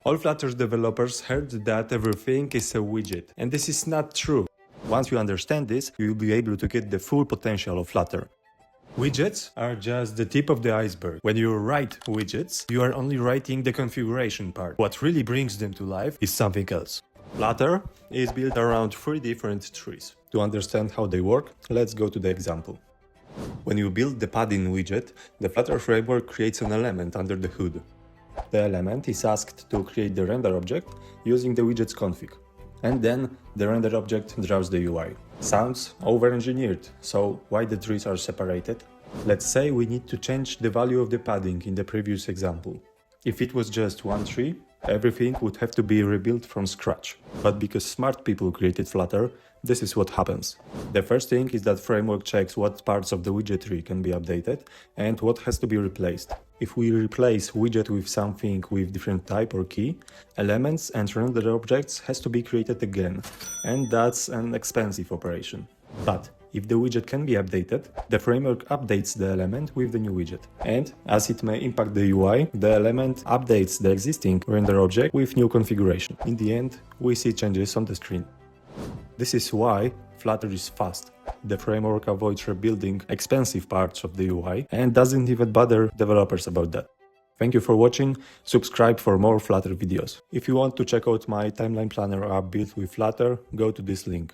All Flutter developers heard that everything is a widget, and this is not true. Once you understand this, you will be able to get the full potential of Flutter. Widgets are just the tip of the iceberg. When you write widgets, you are only writing the configuration part. What really brings them to life is something else. Flutter is built around 3 different trees. To understand how they work, let's go to the example. When you build the padding widget, the Flutter framework creates an element under the hood. The element is asked to create the render object using the widget's config. And then the render object draws the UI. Sounds over-engineered, so why the trees are separated? Let's say we need to change the value of the padding in the previous example. If it was just one tree, everything would have to be rebuilt from scratch. But because smart people created Flutter, this is what happens. The first thing is that framework checks what parts of the widget tree can be updated and what has to be replaced. If we replace widget with something with different type or key, elements and render objects has to be created again, and that's an expensive operation. But if the widget can be updated, the framework updates the element with the new widget. And as it may impact the UI, the element updates the existing render object with new configuration. In the end, we see changes on the screen. This is why Flutter is fast. The framework avoids rebuilding expensive parts of the UI and doesn't even bother developers about that. Thank you for watching, subscribe for more Flutter videos. If you want to check out my timeline planner app built with Flutter, go to this link.